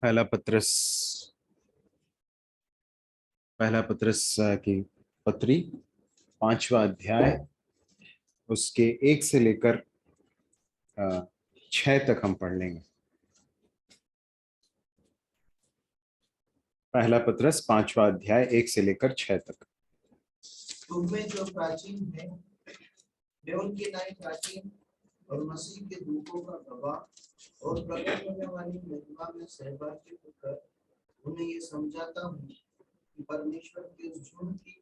पहला पत्रस की पत्री 5वां अध्याय उसके 1 से लेकर 6 तक हम पढ़ लेंगे। पहला पत्रस 5वां अध्याय 1 से लेकर 6 तक। तुममें जो प्राचीन है वे उनके नए प्राचीन और मसीह के दुखों का गवाह और प्रकट होने वाली महिमा में सहभागी होकर उन्हें ये समझाता हूँ कि परमेश्वर के उस झुंड की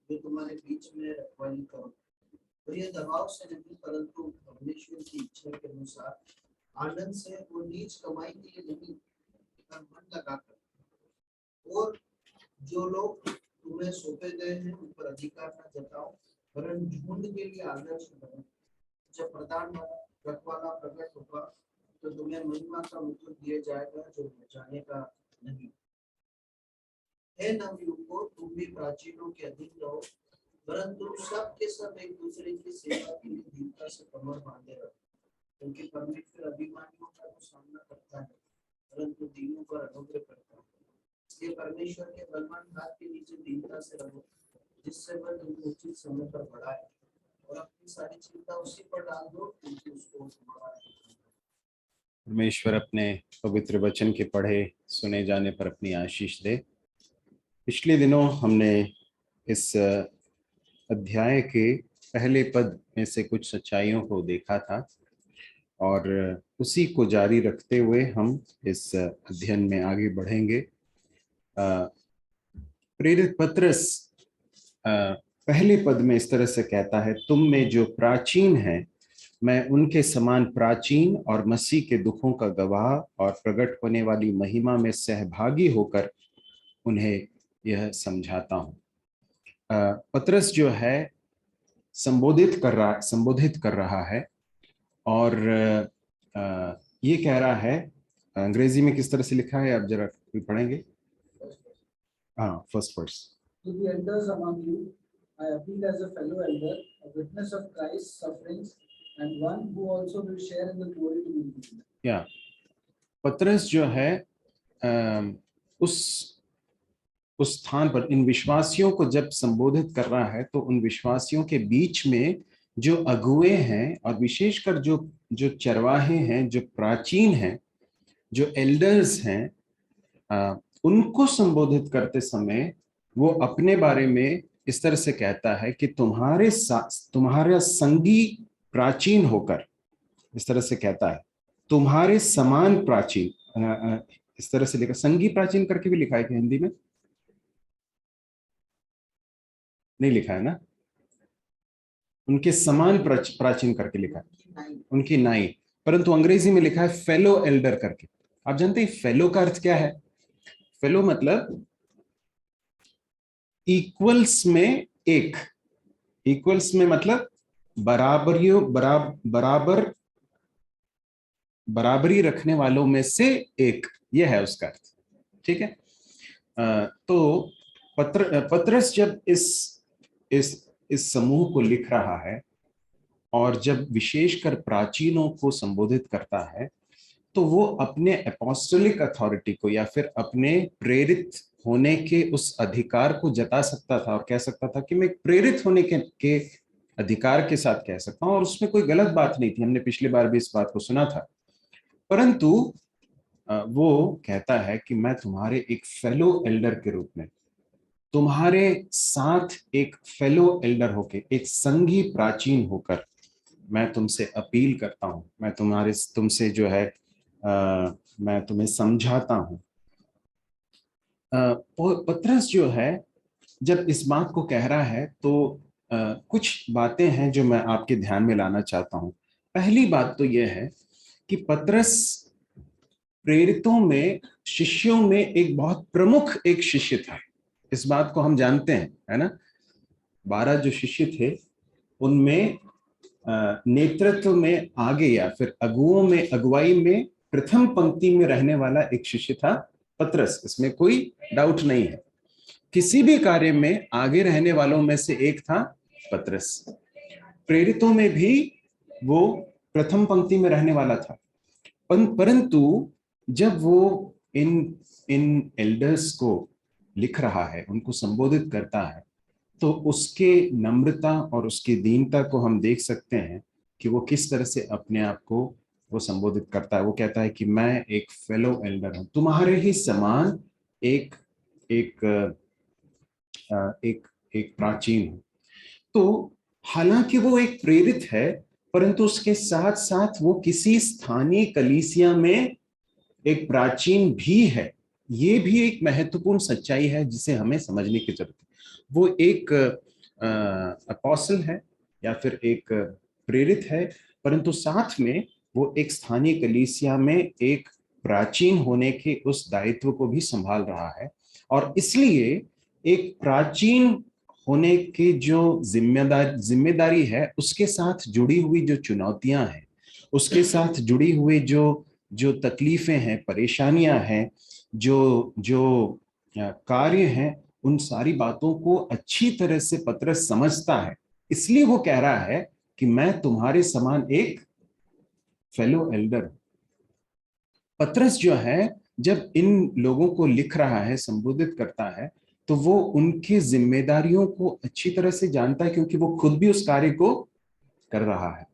जो तुम्हारे बीच में रखवाली करो, और ये दबाव से नहीं परंतु परमेश्वर की इच्छा के अनुसार आनंद से और नीच कमाई के लिए नहीं पर मन लगाकर, और जो लोग तुम्हें सौंपे गए हैं उन पर अधिकार न जताओ वरन झुंड के लिए आदर्श बनो। जब प्रधान रखवाला प्रकट होगा तो तुम्हें महिमा का मुकुट दिया जाएगा जो जाने का नहीं है। नवयुवकों, तुम भी प्राचीनों के अधीन रहो, परंतु सब के सब एक दूसरे की सेवा के लिए दीनता से कमर बांधे रहो, क्योंकि परमेश्वर अभिमानियों का तो सामना करता है परंतु दीनों पर अनुग्रह करता है। इसलिए परमेश्वर के बलवान हाथ के नीचे दीनता से रहो, जिससे वह तुमको उचित समय पर बढ़ाए, और अपनी सारी चिंता उसी पर डाल दो क्योंकि उसको तुम्हारा है। परमेश्वर अपने पवित्र वचन के पढ़े सुने जाने पर अपनी आशीष दे। पिछले दिनों हमने इस अध्याय के पहले पद में से कुछ सच्चाइयों को देखा था और उसी को जारी रखते हुए हम इस अध्ययन में आगे बढ़ेंगे। प्रेरित पत्रस पहले पद में इस तरह से कहता है, तुम में जो प्राचीन है मैं उनके समान प्राचीन और मसीह के दुखों का गवाह और प्रकट होने वाली महिमा में सहभागी होकर उन्हें यह समझाता हूं। पत्रस जो है संबोधित कर रहा है और ये कह रहा है, अंग्रेजी में किस तरह से लिखा है आप जरा पढ़ेंगे। हाँ, first verse. To the elders among you, I appeal as a fellow elder, a witness of Christ's sufferings, and one who also will share in the glory to be. या पत्रस जो है उस स्थान पर इन विश्वासियों को जब संबोधित कर रहा है तो उन विश्वासियों के बीच में जो अगुए हैं और विशेषकर जो चरवाहे हैं, जो प्राचीन हैं, जो एल्डर्स हैं, उनको संबोधित करते समय वो अपने बारे में इस तरह से कहता है कि तुम्हारा संगी प्राचीन होकर, इस तरह से कहता है तुम्हारे समान प्राचीन, इस तरह से लिखा, संगी प्राचीन करके भी लिखा है कि हिंदी में नहीं लिखा है ना, उनके समान प्राचीन करके लिखा है, उनकी नाई, परंतु अंग्रेजी में लिखा है फेलो एल्डर करके। आप जानते हैं फेलो का अर्थ क्या है? फेलो मतलब इक्वल्स में एक, इक्वल्स में मतलब बराबरी रखने वालों में से एक, यह है उसका अर्थ। ठीक है। तो पत्रस जब इस समूह को लिख रहा है और जब विशेषकर प्राचीनों को संबोधित करता है तो वो अपने एपोस्टोलिक अथॉरिटी को या फिर अपने प्रेरित होने के उस अधिकार को जता सकता था और कह सकता था कि मैं प्रेरित होने के अधिकार के साथ कह सकता हूं और उसमें कोई गलत बात नहीं थी। हमने पिछली बार भी इस बात को सुना था। परंतु वो कहता है कि मैं तुम्हारे एक फेलो एल्डर के रूप में, तुम्हारे साथ एक फेलो एल्डर होके, एक संगी प्राचीन होकर मैं तुमसे अपील करता हूं, मैं तुमसे जो है मैं तुम्हें समझाता हूं। पत्रस जो है जब इस बात को कह रहा है तो कुछ बातें हैं जो मैं आपके ध्यान में लाना चाहता हूं। पहली बात तो यह है कि पत्रस प्रेरितों में, शिष्यों में एक बहुत प्रमुख एक शिष्य था। इस बात को हम जानते हैं, है ना। 12 जो शिष्य थे उनमें नेतृत्व में आगे या फिर अगुओं में, अगुवाई में प्रथम पंक्ति में रहने वाला एक शिष्य था पत्रस, इसमें कोई डाउट नहीं है। किसी भी कार्य में आगे रहने वालों में से एक था पत्रस। प्रेरितों में भी वो प्रथम पंक्ति में रहने वाला था। परंतु जब वो इन इन एल्डर्स को लिख रहा है, उनको संबोधित करता है, तो उसके नम्रता और उसकी दीनता को हम देख सकते हैं कि वो किस तरह से अपने आप को वो संबोधित करता है। वो कहता है कि मैं एक फेलो एल्डर हूं, तुम्हारे ही समान एक एक एक एक प्राचीन हूं। तो हालांकि वो एक प्रेरित है, परंतु उसके साथ साथ वो किसी स्थानीय कलीसिया में एक प्राचीन भी है। ये भी एक महत्वपूर्ण सच्चाई है जिसे हमें समझने की जरूरत है। वो एक अपोस्टल है या फिर एक प्रेरित है, परंतु साथ में वो एक स्थानीय कलीसिया में एक प्राचीन होने के उस दायित्व को भी संभाल रहा है। और इसलिए एक प्राचीन होने की जो जिम्मेदारी है, उसके साथ जुड़ी हुई जो चुनौतियां हैं, उसके साथ जुड़ी हुई जो जो तकलीफें हैं, परेशानियां हैं, जो जो कार्य हैं, उन सारी बातों को अच्छी तरह से पतरस समझता है। इसलिए वो कह रहा है कि मैं तुम्हारे समान एक फेलो एल्डर। पतरस जो है, जब इन लोगों को लिख रहा है, संबोधित करता है, तो वो उनकी जिम्मेदारियों को अच्छी तरह से जानता है, क्योंकि वो खुद भी उस कार्य को कर रहा है।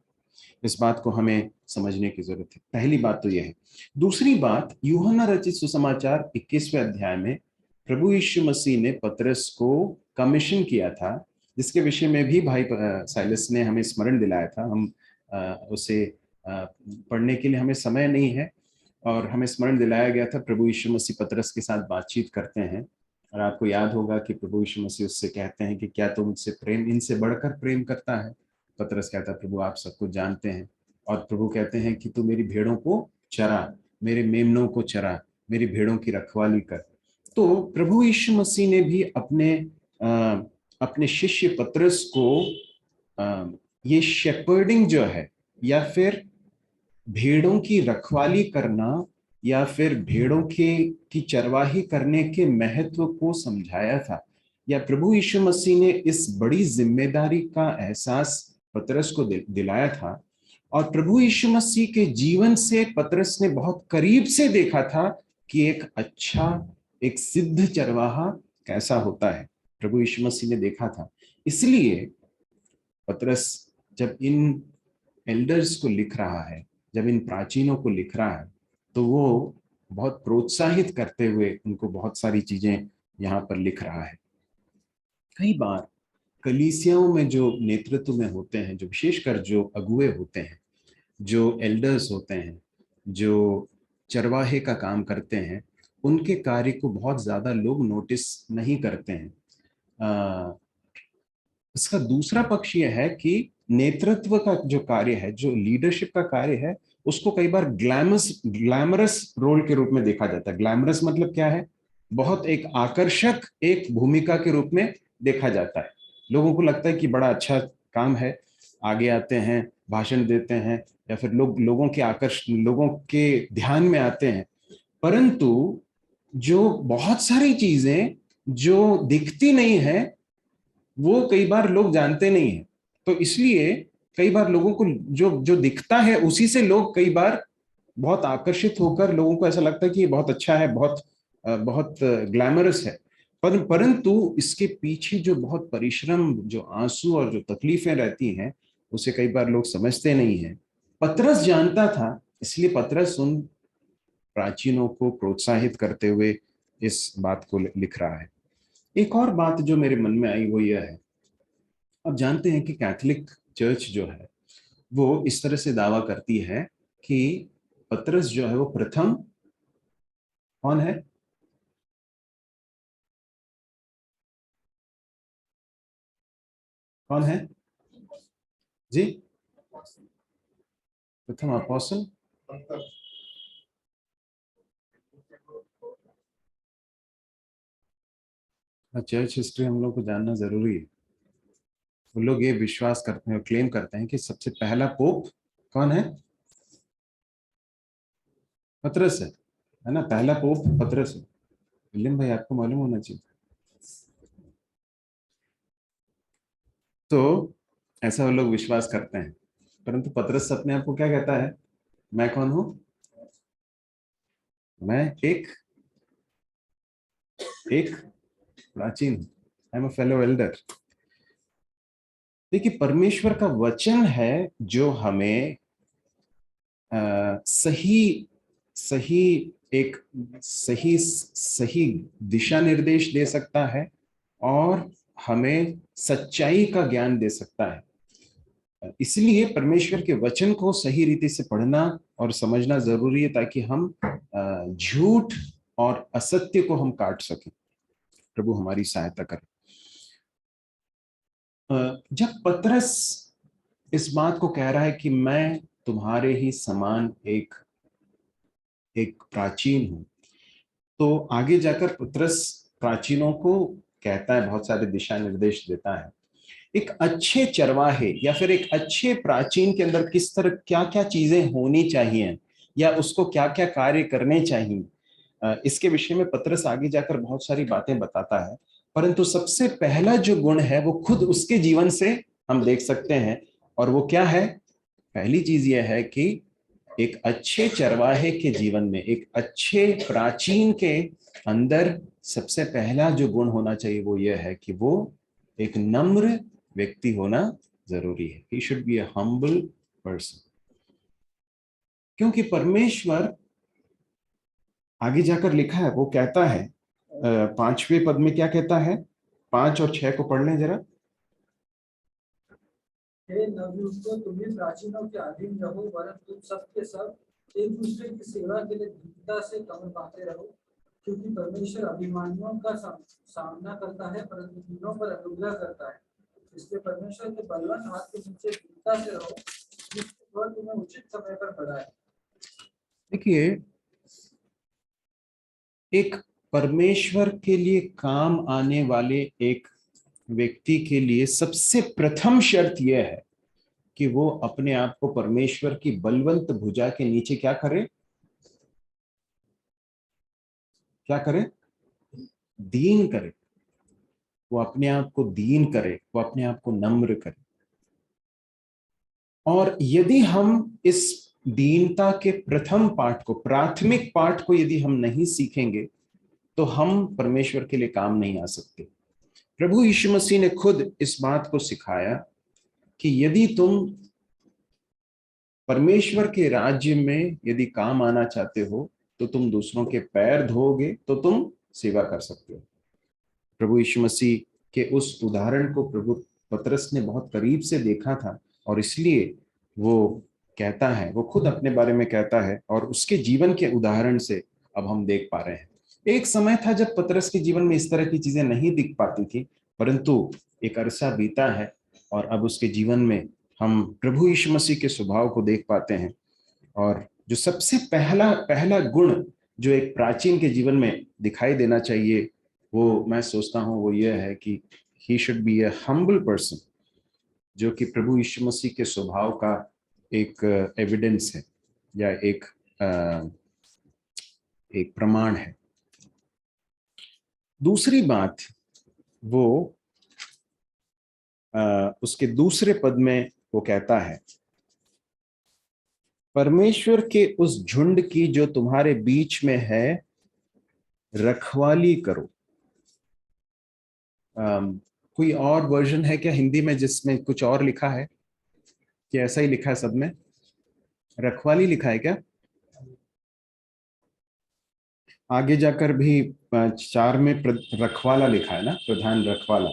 इस बात को हमें समझने की जरूरत है। पहली बात तो यह है। दूसरी बात, यूहन्ना रचित सुसमाचार 21वें अध्याय में प्रभु यीशु मसीह ने पतरस को कमीशन किया था, जिसके विषय में भी भाई साइलस ने हमें स्मरण दिलाया था। हम उसे पढ़ने के लिए हमें समय नहीं है, और हमें स्मरण दिलाया गया था प्रभु यीशु मसीह पतरस के साथ बातचीत करते हैं, और आपको याद होगा कि प्रभु यीशु मसीह उससे कहते हैं कि क्या तुम मुझसे प्रेम, इनसे बढ़कर प्रेम करता है? पतरस कहता है, प्रभु आप सब कुछ जानते हैं। और प्रभु कहते हैं कि तू मेरी भेड़ों को चरा, मेरे मेमनों को चरा, मेरी भेड़ों की रखवाली कर। तो प्रभु यीशु मसीह ने भी अपने शिष्य पतरस को ये शेपर्डिंग जो है, या फिर भेड़ों की रखवाली करना, या फिर भेड़ों की चरवाही करने के महत्व को समझाया था। या प्रभु यीशु मसीह ने इस बड़ी जिम्मेदारी का एहसास पतरस को दिलाया था। और प्रभु यीशु मसीह के जीवन से पतरस ने बहुत करीब से देखा था कि एक अच्छा, एक सिद्ध चरवाहा कैसा होता है। प्रभु यीशु मसीह ने देखा था। इसलिए पतरस जब इन एल्डर्स को लिख रहा है, जब इन प्राचीनों को लिख रहा है, तो वो बहुत प्रोत्साहित करते हुए उनको बहुत सारी चीजें यहाँ पर लिख रहा है। कई बार कलीसियाओं में जो नेतृत्व में होते हैं, जो विशेषकर जो अगुए होते हैं, जो एल्डर्स होते हैं, जो चरवाहे का काम करते हैं, उनके कार्य को बहुत ज्यादा लोग नोटिस नहीं करते हैं। इसका दूसरा पक्ष यह है कि नेतृत्व का जो कार्य है, जो लीडरशिप का कार्य है, उसको कई बार ग्लैमरस रोल के रूप में देखा जाता है। ग्लैमरस मतलब क्या है? बहुत एक आकर्षक एक भूमिका के रूप में देखा जाता है। लोगों को लगता है कि बड़ा अच्छा काम है, आगे आते हैं, भाषण देते हैं, या फिर लोगों के ध्यान में आते हैं। परंतु जो बहुत सारी चीजें जो दिखती नहीं है, वो कई बार लोग जानते नहीं है। तो इसलिए कई बार लोगों को जो जो दिखता है, उसी से लोग कई बार बहुत आकर्षित होकर, लोगों को ऐसा लगता है कि ये बहुत अच्छा है, बहुत ग्लैमरस है। परंतु इसके पीछे जो बहुत परिश्रम, जो आंसू और जो तकलीफें रहती हैं, उसे कई बार लोग समझते नहीं है। पतरस जानता था, इसलिए पतरस उन प्राचीनों को प्रोत्साहित करते हुए इस बात को लिख रहा है। एक और बात जो मेरे मन में आई वो यह है, आप जानते हैं कि कैथोलिक चर्च जो है, वो इस तरह से दावा करती है कि पतरस जो है वो प्रथम कौन है? कौन है जी? प्रथम अपोस्टल। चर्च हिस्ट्री हम लोग को जानना जरूरी है। वो लोग ये विश्वास करते हैं, क्लेम करते हैं कि सबसे पहला पोप कौन है? पतरस है ना? पहला पोप पतरस है। विलियम भाई, आपको मालूम होना चाहिए। तो ऐसा वो लोग विश्वास करते हैं, परंतु पतरस अपने आप को क्या कहता है? मैं कौन हूं? मैं एक एक प्राचीन, I am a fellow Elder. देखिए, परमेश्वर का वचन है जो हमें सही सही एक सही सही दिशा निर्देश दे सकता है और हमें सच्चाई का ज्ञान दे सकता है। इसलिए परमेश्वर के वचन को सही रीति से पढ़ना और समझना जरूरी है, ताकि हम झूठ और असत्य को हम काट सकें। प्रभु हमारी सहायता करें। जब पतरस इस बात को कह रहा है कि मैं तुम्हारे ही समान एक एक प्राचीन हूं, तो आगे जाकर पतरस प्राचीनों को कहता है, बहुत सारे दिशा निर्देश देता है। एक अच्छे चरवाहे या फिर एक अच्छे प्राचीन के अंदर किस तरह क्या क्या चीजें होनी चाहिए या उसको क्या क्या कार्य करने चाहिए, इसके विषय में पतरस आगे जाकर बहुत सारी बातें बताता है। परंतु सबसे पहला जो गुण है वो खुद उसके जीवन से हम देख सकते हैं, और वो क्या है? पहली चीज यह है कि एक अच्छे चरवाहे के जीवन में, एक अच्छे प्राचीन के अंदर सबसे पहला जो गुण होना चाहिए वो यह है कि वो एक नम्र व्यक्ति होना जरूरी है। He should be a humble person. क्योंकि परमेश्वर आगे जाकर लिखा है, वो कहता है 5वें पद में क्या कहता है? 5 और 6 को पढ़ लें जरा। हे नवयुवकों, तुम भी प्राचीनों के अधीन रहो, वरन तुम सब के सब एक दूसरे की सेवा के लिए दृढ़ता से कमर बांधे रहो, क्योंकि परमेश्वर अभिमानियों का सामना करता है, परंतु दीनों पर अनुग्रह करता है। इसलिए परमेश्वर के बलवान हाथ के नीचे दृढ़ता से रहो, जिससे वह तुम्हें उचित समय पर बढ़ाए। देखिए, एक परमेश्वर के लिए काम आने वाले एक व्यक्ति के लिए सबसे प्रथम शर्त यह है कि वो अपने आप को परमेश्वर की बलवंत भुजा के नीचे क्या करे? क्या करे? दीन करे। वो अपने आप को दीन करे, वो अपने आप को नम्र करे। और यदि हम इस दीनता के प्रथम पाठ को, प्राथमिक पाठ को यदि हम नहीं सीखेंगे, तो हम परमेश्वर के लिए काम नहीं आ सकते। प्रभु यीशु मसीह ने खुद इस बात को सिखाया कि यदि तुम परमेश्वर के राज्य में यदि काम आना चाहते हो, तो तुम दूसरों के पैर धोओगे तो तुम सेवा कर सकते हो। प्रभु यीशु मसीह के उस उदाहरण को प्रभु पतरस ने बहुत करीब से देखा था, और इसलिए वो कहता है, वो खुद अपने बारे में कहता है, और उसके जीवन के उदाहरण से अब हम देख पा रहे हैं। एक समय था जब पतरस के जीवन में इस तरह की चीजें नहीं दिख पाती थी, परंतु एक अरसा बीता है और अब उसके जीवन में हम प्रभु यीशु मसीह के स्वभाव को देख पाते हैं। और जो सबसे पहला पहला गुण जो एक प्राचीन के जीवन में दिखाई देना चाहिए, वो मैं सोचता हूं वो ये है कि he should be A humble person, जो कि प्रभु यीशु मसीह के स्वभाव का एक एविडेंस है या एक प्रमाण है। दूसरी बात, वो उसके दूसरे पद में वो कहता है, परमेश्वर के उस झुंड की जो तुम्हारे बीच में है रखवाली करो। कोई और वर्जन है क्या हिंदी में जिसमें कुछ और लिखा है, कि ऐसा ही लिखा है सब में? रखवाली लिखा है क्या? आगे जाकर भी 4 में रखवाला लिखा है ना, प्रधान रखवाला।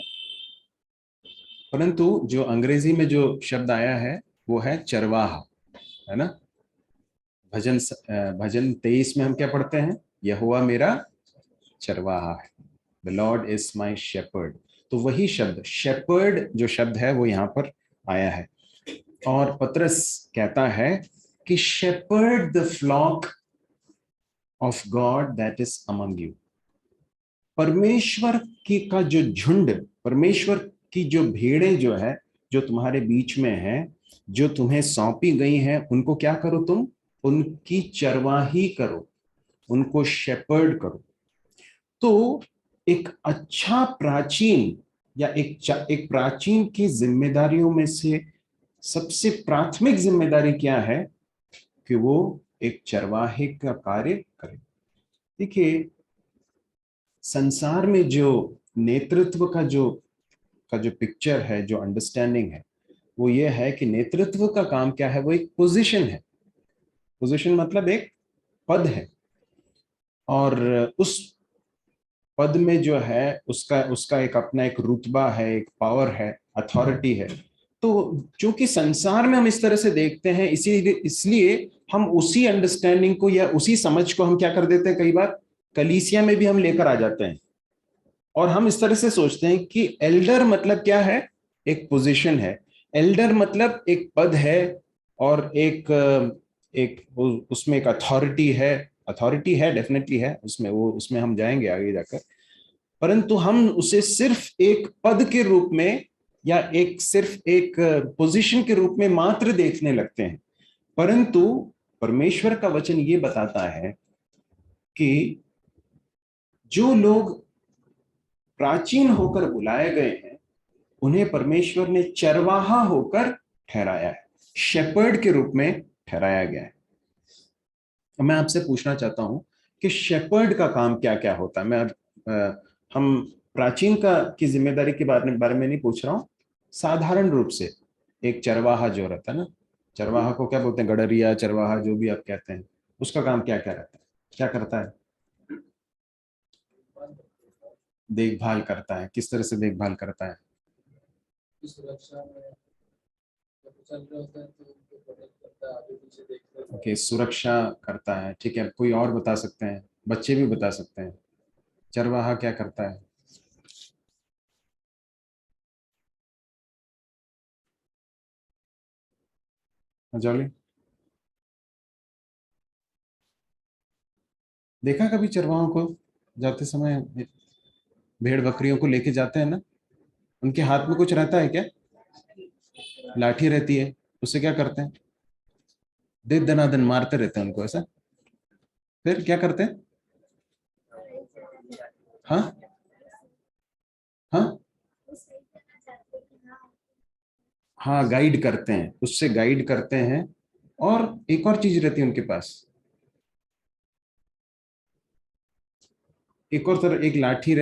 परंतु जो अंग्रेजी में जो शब्द आया है वो है चरवाहा, है ना। भजन 23 में हम क्या पढ़ते हैं? यहोवा मेरा चरवाहा है, the lord is my shepherd. तो वही शब्द शेपर्ड जो शब्द है वो यहाँ पर आया है, और पतरस कहता है कि shepherd the flock of God that is among you. परमेश्वर की का जो झुंड, परमेश्वर की जो भेड़ें जो है, जो तुम्हारे बीच में है, जो तुम्हें सौंपी गई हैं, उनको क्या करो? तुम उनकी चरवाही करो, उनको शेपर्ड करो। तो एक अच्छा प्राचीन या एक प्राचीन की जिम्मेदारियों में से सबसे प्राथमिक जिम्मेदारी क्या है? कि वो एक चरवाहे का कार्य करे। देखिए, संसार में जो नेतृत्व का जो पिक्चर है, जो अंडरस्टैंडिंग है, वो ये है कि नेतृत्व का काम क्या है, वो एक पोजीशन है। पोजीशन मतलब एक पद है, और उस पद में जो है उसका उसका एक अपना एक रुतबा है, एक पावर है, अथॉरिटी है। तो चूंकि संसार में हम इस तरह से देखते हैं, इसलिए हम उसी अंडरस्टैंडिंग को या उसी समझ को हम क्या कर देते हैं, कई बार कलीसिया में भी हम लेकर आ जाते हैं, और हम इस तरह से सोचते हैं कि एल्डर मतलब क्या है, एक पोजीशन है। एल्डर मतलब एक पद है, और एक उसमें एक अथॉरिटी है। अथॉरिटी है, डेफिनेटली है उसमें, वो उसमें हम जाएंगे आगे जाकर। परंतु हम उसे सिर्फ एक पद के रूप में या सिर्फ एक पोजीशन के रूप में मात्र देखने लगते हैं। परंतु परमेश्वर का वचन ये बताता है कि जो लोग प्राचीन होकर बुलाए गए हैं, उन्हें परमेश्वर ने चरवाहा होकर ठहराया है, शेपर्ड के रूप में ठहराया गया है। मैं आपसे पूछना चाहता हूं कि शेपर्ड का काम क्या क्या होता है। हम प्राचीन का की जिम्मेदारी के बारे में नहीं पूछ रहा हूं, साधारण रूप से एक चरवाहा जो रहता है ना, चरवाहा को क्या बोलते हैं, गडरिया, चरवाहा, जो भी आप कहते हैं, उसका काम क्या क्या रहता है, क्या करता है? देखभाल करता है। किस तरह से देखभाल करता है? सुरक्षा में जब चल रहे होते हैं तो उनको प्रोटेक्ट करता है, आगे पीछे देखते हैं। ओके, सुरक्षा करता है, ठीक है। कोई और बता सकते हैं? बच्चे भी बता सकते हैं, चरवाहा क्या करता है? जॉली, देखा कभी चरवाहों को जाते समय? भेड़ बकरियों को लेके जाते हैं ना, उनके हाथ में कुछ रहता है क्या? लाठी रहती है, उससे क्या करते हैं? दे दनादन मारते रहते हैं उनको, ऐसा। फिर क्या करते हैं? हाँ, हाँ, हाँ, गाइड करते हैं, उससे गाइड करते हैं। और एक और चीज रहती है उनके पास, एक और तरह, एक लाठी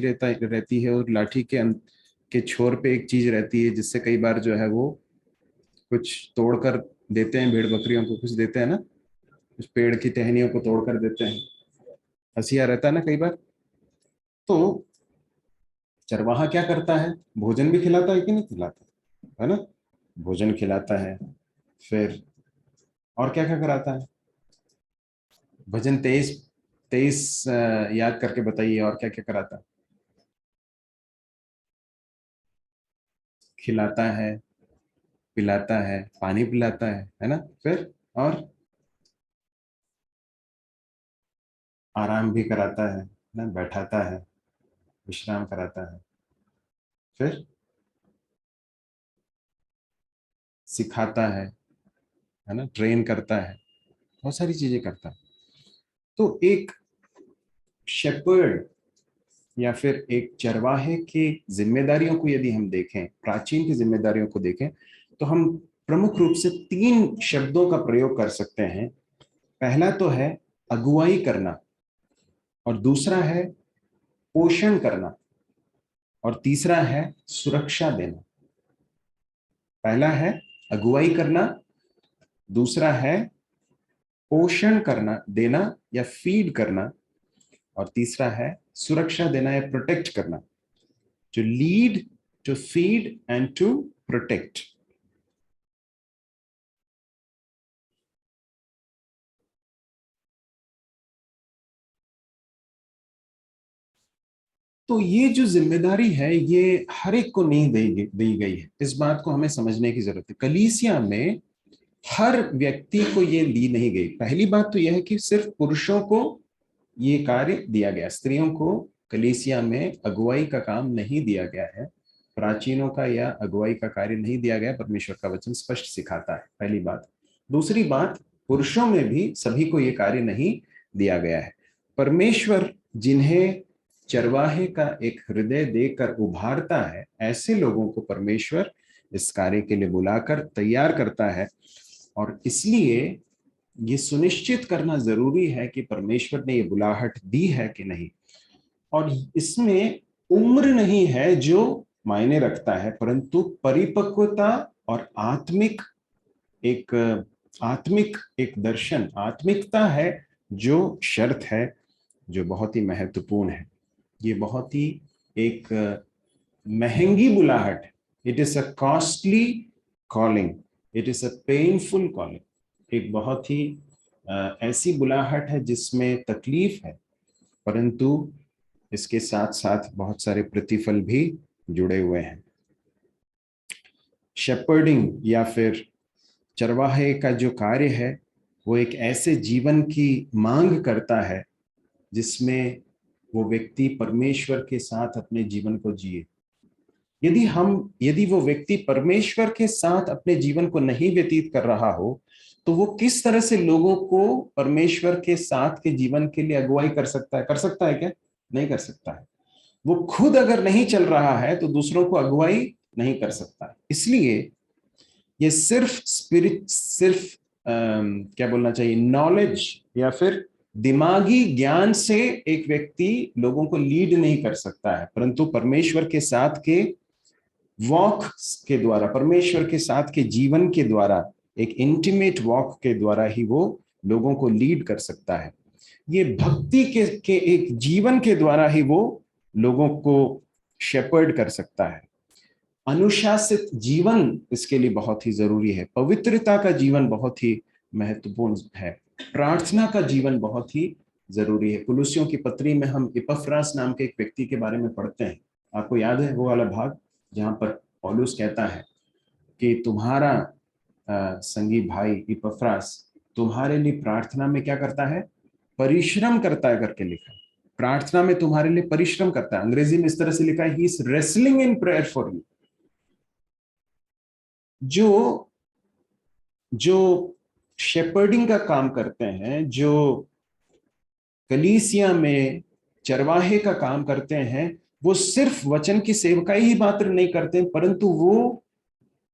रहती है, और लाठी के छोर पे एक चीज रहती है, जिससे कई बार जो है वो कुछ तोड़कर देते हैं, भेड़ बकरियों को कुछ देते हैं ना, कुछ पेड़ की टहनियों को तोड़कर देते हैं, हंसिया रहता है ना कई बार। तो चरवाहा क्या करता है? भोजन भी खिलाता है कि नहीं खिलाता, है ना? भोजन खिलाता है, फिर और क्या क्या कराता है? भजन 23 23 याद करके बताइए, और क्या क्या कराता है? खिलाता है, पिलाता है, पानी पिलाता है ना? फिर और आराम भी कराता है ना, बैठाता है, विश्राम कराता है, फिर सिखाता है ना, ट्रेन करता है, बहुत सारी चीजें करता है। तो एक शेपर्ड या फिर एक चरवाहे की जिम्मेदारियों को यदि हम देखें, प्राचीन की जिम्मेदारियों को देखें, तो हम प्रमुख रूप से 3 शब्दों का प्रयोग कर सकते हैं। पहला तो है अगुवाई करना, और दूसरा है पोषण करना, और तीसरा है सुरक्षा देना। पहला है अगुवाई करना, दूसरा है पोषण करना, देना या फीड करना, और तीसरा है सुरक्षा देना या प्रोटेक्ट करना। To lead, to feed and to protect. तो ये जो जिम्मेदारी है, ये हर एक को नहीं दी गई है। इस बात को हमें समझने की जरूरत है। कलीसिया में हर व्यक्ति को ये दी नहीं गई। पहली बात तो यह है कि सिर्फ पुरुषों को ये कार्य दिया गया, स्त्रियों को कलीसिया में अगुवाई का काम नहीं दिया गया है, प्राचीनों का या अगुवाई का कार्य नहीं दिया गया। परमेश्वर का वचन स्पष्ट सिखाता है, पहली बात। दूसरी बात, पुरुषों में भी सभी को ये कार्य नहीं दिया गया है। परमेश्वर जिन्हें चरवाहे का एक हृदय देकर उभारता है, ऐसे लोगों को परमेश्वर इस कार्य के लिए बुलाकर तैयार करता है। और इसलिए ये सुनिश्चित करना जरूरी है कि परमेश्वर ने ये बुलाहट दी है कि नहीं। और इसमें उम्र नहीं है जो मायने रखता है, परंतु परिपक्वता और एक आत्मिक एक दर्शन, आत्मिकता है जो शर्त है, जो बहुत ही महत्वपूर्ण है। ये बहुत ही एक महंगी बुलाहट है। It is a costly calling, it is a painful calling. एक बहुत ही ऐसी बुलाहट है जिसमें तकलीफ है, परंतु इसके साथ साथ बहुत सारे प्रतिफल भी जुड़े हुए हैं। शेपर्डिंग या फिर चरवाहे का जो कार्य है वो एक ऐसे जीवन की मांग करता है जिसमें वो व्यक्ति परमेश्वर के साथ अपने जीवन को जिए। यदि वो व्यक्ति परमेश्वर के साथ अपने जीवन को नहीं व्यतीत कर रहा हो, तो वो किस तरह से लोगों को परमेश्वर के साथ के जीवन के लिए अगुवाई कर सकता है? कर सकता है क्या? नहीं कर सकता है। वो खुद अगर नहीं चल रहा है तो दूसरों को अगुवाई नहीं कर सकता। इसलिए ये सिर्फ क्या बोलना चाहिए, नॉलेज या फिर दिमागी ज्ञान से एक व्यक्ति लोगों को लीड नहीं कर सकता है, परंतु परमेश्वर के साथ के वॉक के द्वारा, परमेश्वर के साथ के जीवन के द्वारा, एक इंटीमेट वॉक के द्वारा ही वो लोगों को लीड कर सकता है। ये भक्ति के एक जीवन के द्वारा ही वो लोगों को शेपर्ड कर सकता है। अनुशासित जीवन इसके लिए बहुत ही जरूरी है। पवित्रता का जीवन बहुत ही महत्वपूर्ण है। प्रार्थना का जीवन बहुत ही जरूरी है। कुलुसियों की पत्री में हम इपफ्रास नाम के एक व्यक्ति के बारे में पढ़ते हैं। आपको याद है वो वाला भाग जहां पर पौलुस कहता है कि तुम्हारा संगी भाई इपफ्रास तुम्हारे लिए प्रार्थना में क्या करता है? परिश्रम करता है करके लिखा है। प्रार्थना में तुम्हारे लिए परिश्रम करता है। अंग्रेजी में इस तरह से लिखा है, he is wrestling in prayer for you. जो शेपर्डिंग का काम करते हैं, जो कलीसिया में चरवाहे का काम करते हैं, वो सिर्फ वचन की सेवकाई ही मात्र नहीं करते, परंतु वो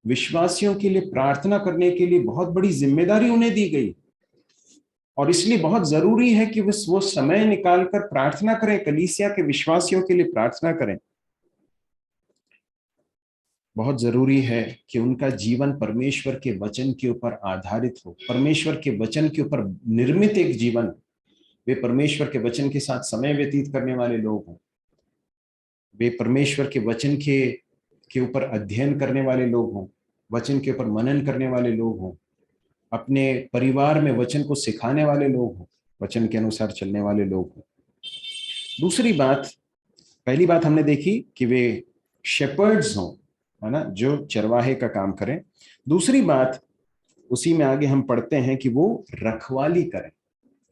विश्वासियों के लिए प्रार्थना करने के लिए बहुत बड़ी जिम्मेदारी उन्हें दी गई। और इसलिए बहुत जरूरी है कि वो समय निकालकर प्रार्थना करें, कलीसिया के विश्वासियों के लिए प्रार्थना करें। बहुत जरूरी है कि उनका जीवन परमेश्वर के वचन के ऊपर आधारित हो, परमेश्वर के वचन के ऊपर निर्मित एक जीवन। वे परमेश्वर के वचन के साथ समय व्यतीत करने वाले लोग हों, वे परमेश्वर के वचन के ऊपर अध्ययन करने वाले लोग हों, वचन के ऊपर मनन करने वाले लोग हों, अपने परिवार में वचन को सिखाने वाले लोग हों, वचन के अनुसार चलने वाले लोग हों। दूसरी बात, पहली बात हमने देखी कि वे शेपर्ड्स हों, है ना, जो चरवाहे का काम करें। दूसरी बात, उसी में आगे हम पढ़ते हैं कि वो रखवाली करें।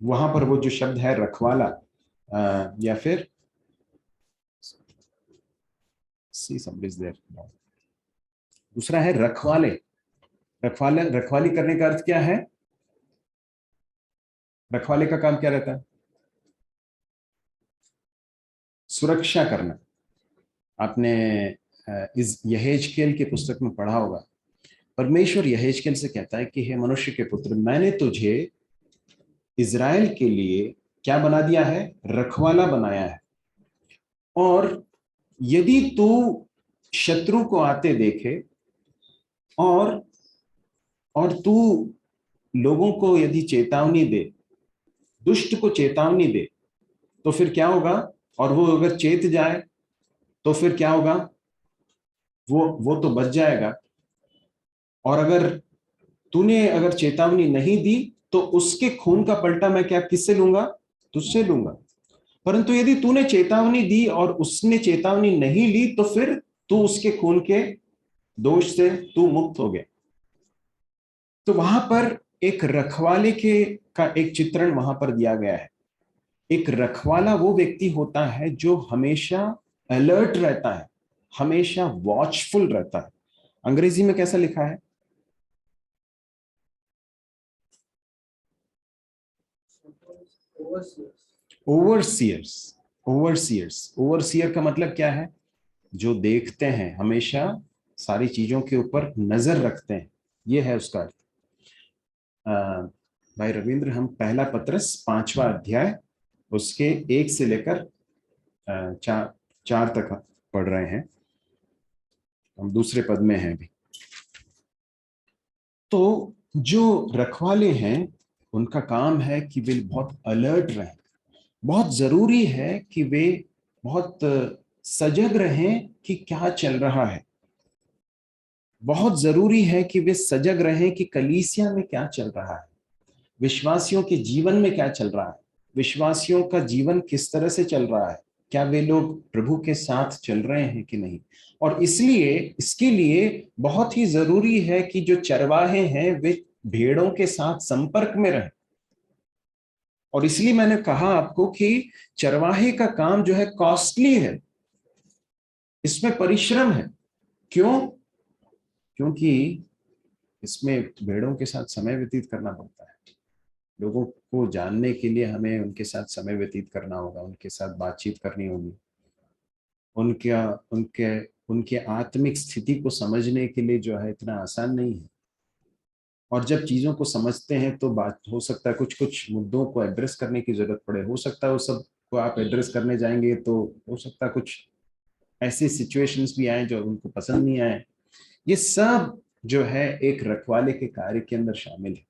वहां पर वो जो शब्द है रखवाला, या फिर दूसरा है रखवाले। रखवाली करने का अर्थ क्या है? रखवाले का काम क्या रहता है? सुरक्षा करना। आपने इस यहेजकेल की पुस्तक में पढ़ा होगा, परमेश्वर यहेजकेल से कहता है कि हे मनुष्य के पुत्र, मैंने तुझे इज़राइल के लिए क्या बना दिया है? रखवाला बनाया है। और यदि तू शत्रु को आते देखे और तू लोगों को यदि चेतावनी दे, दुष्ट को चेतावनी दे, तो फिर क्या होगा? और वो अगर चेत जाए तो फिर क्या होगा? वो तो बच जाएगा। और अगर चेतावनी नहीं दी तो उसके खून का पलटा मैं क्या किससे लूंगा? तुझसे लूंगा। परंतु यदि तूने चेतावनी दी और उसने चेतावनी नहीं ली तो फिर तू उसके खून के दोष से तू मुक्त हो गया। तो वहां पर एक रखवाले का एक चित्रण वहां पर दिया गया है। एक रखवाला वो व्यक्ति होता है जो हमेशा अलर्ट रहता है, हमेशा वॉचफुल रहता है। अंग्रेजी में कैसा लिखा है? ओवरसियर्स। ओवरसियर का मतलब क्या है? जो देखते हैं, हमेशा सारी चीजों के ऊपर नजर रखते हैं, ये है उसका अर्थ। भाई रविंद्र, हम पहला पत्रस 5वां अध्याय उसके 1 से लेकर 4 तक पढ़ रहे हैं, हम दूसरे पद में हैं अभी। तो जो रखवाले हैं उनका काम है कि वे बहुत अलर्ट रहें, बहुत जरूरी है कि वे बहुत सजग रहें कि क्या चल रहा है। बहुत जरूरी है कि वे सजग रहें कि कलीसिया में क्या चल रहा है, विश्वासियों के जीवन में क्या चल रहा है, विश्वासियों का जीवन किस तरह से चल रहा है, क्या वे लोग प्रभु के साथ चल रहे हैं कि नहीं। और इसलिए इसके लिए बहुत ही जरूरी है कि जो चरवाहे हैं वे भेड़ों के साथ संपर्क में रहें। और इसलिए मैंने कहा आपको कि चरवाहे का काम जो है कॉस्टली है, इसमें परिश्रम है। क्यों? क्योंकि इसमें भेड़ों के साथ समय व्यतीत करना पड़ता है। लोगों को जानने के लिए हमें उनके साथ समय व्यतीत करना होगा, उनके साथ बातचीत करनी होगी, उनका उनके उनके आत्मिक स्थिति को समझने के लिए जो है इतना आसान नहीं है। और जब चीजों को समझते हैं तो बात हो सकता है कुछ कुछ मुद्दों को एड्रेस करने की जरूरत पड़े, हो सकता है वो सब को आप एड्रेस करने जाएंगे तो हो सकता है कुछ ऐसी सिचुएशंस भी आए जो उनको पसंद नहीं आए। ये सब जो है एक रखवाले के कार्य के अंदर शामिल है।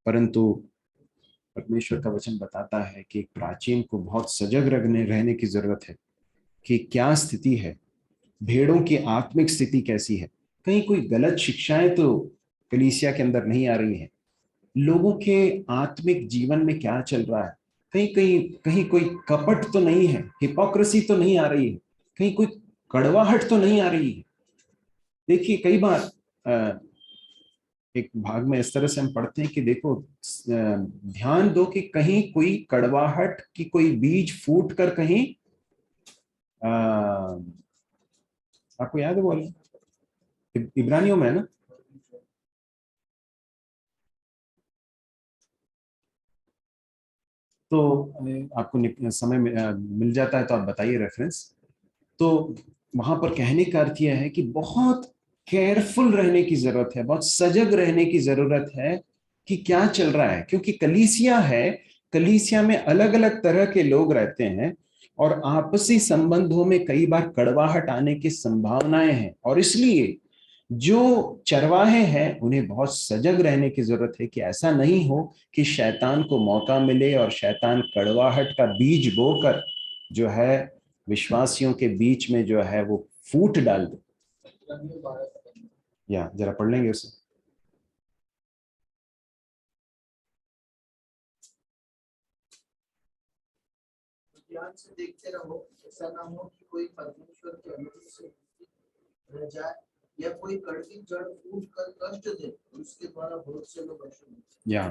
परंतु परमेश्वर का वचन बताता है कि एक प्राचीन को बहुत सजग रहने की जरूरत है कि क्या स्थिति है, भेड़ों की आत्मिक स्थिति कैसी है। कहीं कोई गलत शिक्षाएं तो कलीसिया के अंदर नहीं आ रही हैं, लोगों के आत्मिक जीवन में क्या चल रहा है, कहीं कहीं कहीं कोई कपट तो नहीं है, हिपोक्रेसी तो नहीं आ रही है, कहीं कोई कड़वाहट तो नहीं आ रही है। देखिए कई बार एक भाग में इस तरह से हम पढ़ते हैं कि देखो ध्यान दो कि कहीं कोई कड़वाहट की कोई बीज फूट कर कहीं आपको याद है बोले इब्रानियों में है ना, तो आपको समय मिल जाता है तो आप बताइए रेफरेंस। तो वहां पर कहने का अर्थ यह है कि बहुत केयरफुल रहने की जरूरत है, बहुत सजग रहने की जरूरत है कि क्या चल रहा है। क्योंकि कलीसिया है, कलीसिया में अलग अलग तरह के लोग रहते हैं और आपसी संबंधों में कई बार कड़वाहट आने की संभावनाएं हैं। और इसलिए जो चरवाहे हैं उन्हें बहुत सजग रहने की जरूरत है कि ऐसा नहीं हो कि शैतान को मौका मिले और शैतान कड़वाहट का बीज बोकर जो है विश्वासियों के बीच में जो है वो फूट डाल दे। या जरा पढ़ लेंगे उसे। ध्यान से देखते रहो, ऐसा ना हो कि कोई परमेश्वर के अनुग्रह से रह जाए या कोई कड़वी जड़ फूट कर कष्ट दे, उसके द्वारा बहुत से लोग अशुद्ध। या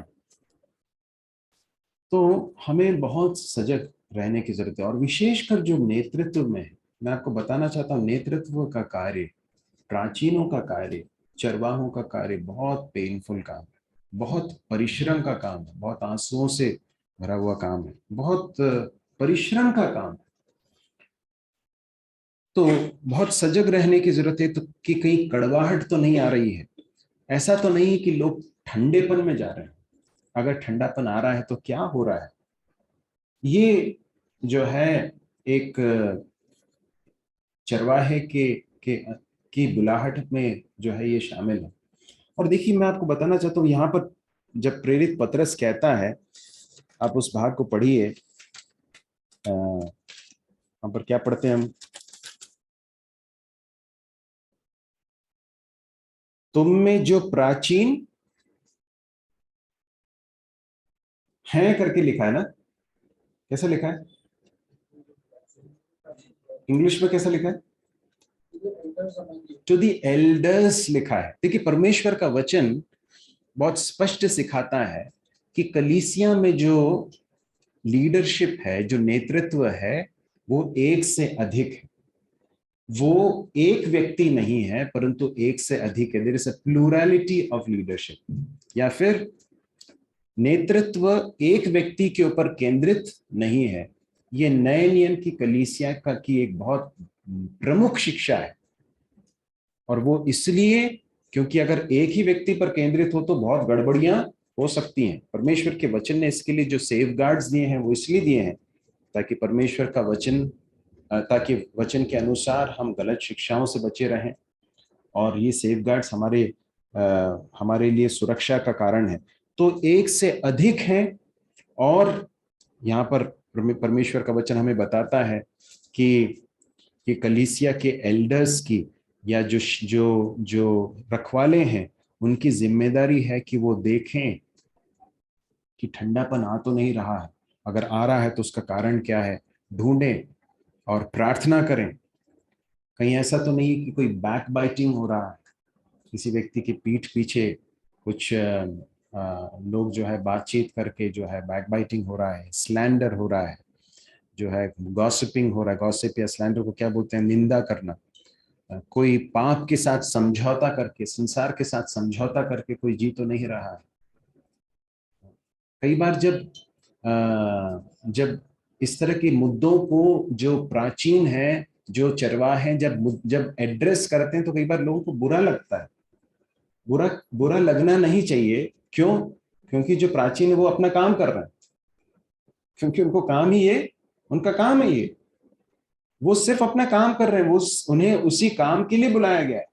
तो हमें बहुत सजग रहने की जरूरत है। और विशेषकर जो नेतृत्व में है, मैं आपको बताना चाहता हूँ नेतृत्व का कार्य, प्राचीनों का कार्य, चरवाहों का कार्य बहुत पेनफुल काम है, बहुत परिश्रम का काम है, बहुत आंसुओं से भरा हुआ काम है, बहुत परिश्रम का काम है। तो बहुत सजग रहने की जरूरत है तो कि कहीं कड़वाहट तो नहीं आ रही है। ऐसा तो नहीं कि लोग ठंडेपन में जा रहे हैं, अगर ठंडापन आ रहा है तो क्या हो रहा है। ये जो है एक चरवाहे के की बुलाहट में जो है ये शामिल है। और देखिए मैं आपको बताना चाहता हूँ यहाँ पर जब प्रेरित पतरस कहता है, आप उस भाग को पढ़िए, यहाँ पर क्या पढ़ते हैं हम, तुम में जो प्राचीन हैं करके लिखा है ना, कैसा लिखा है इंग्लिश में, कैसा लिखा है, टू दी एल्डर्स लिखा है। देखिए परमेश्वर का वचन बहुत स्पष्ट सिखाता है कि कलीसिया में जो लीडरशिप है, जो नेतृत्व है, वो एक से अधिक है। वो एक व्यक्ति नहीं है परंतु एक से अधिक है। There is a plurality of leadership. या फिर नेतृत्व एक व्यक्ति के ऊपर केंद्रित नहीं है। ये नए नियम की कलीसिया का की एक बहुत प्रमुख शिक्षा है। और वो इसलिए क्योंकि अगर एक ही व्यक्ति पर केंद्रित हो तो बहुत गड़बड़ियां हो सकती हैं। परमेश्वर के वचन ने इसके लिए जो सेफगार्ड्स दिए हैं वो इसलिए दिए हैं ताकि परमेश्वर का वचन ताकि वचन के अनुसार हम गलत शिक्षाओं से बचे रहें, और ये सेफगार्ड्स हमारे लिए सुरक्षा का कारण है। तो एक से अधिक हैं, और यहाँ पर परमेश्वर का वचन हमें बताता है कि कलीसिया के एल्डर्स की, या जो जो जो रखवाले हैं, उनकी जिम्मेदारी है कि वो देखें कि ठंडापन आ तो नहीं रहा है, अगर आ रहा है तो उसका कारण क्या है, ढूंढें और प्रार्थना करें। कहीं ऐसा तो नहीं कि कोई बैक बाइटिंग हो रहा है, किसी व्यक्ति की पीठ पीछे कुछ लोग जो है बातचीत करके जो है बैक बाइटिंग हो रहा है, स्लैंडर हो रहा है, जो है गॉसिपिंग हो रहा है। गॉसिप या स्लैंडर को क्या बोलते हैं, निंदा करना। कोई पाप के साथ समझौता करके, संसार के साथ समझौता करके कोई जी तो नहीं रहा है। कई बार जब इस तरह के मुद्दों को जो प्राचीन है, जो चरवाहे हैं, जब एड्रेस करते हैं, तो कई बार लोगों को बुरा लगता है। बुरा बुरा लगना नहीं चाहिए। क्यों? क्योंकि जो प्राचीन है वो अपना काम कर रहे हैं, क्योंकि उनको काम ही ये, उनका काम है ये, वो सिर्फ अपना काम कर रहे हैं, वो उन्हें उसी काम के लिए बुलाया गया है।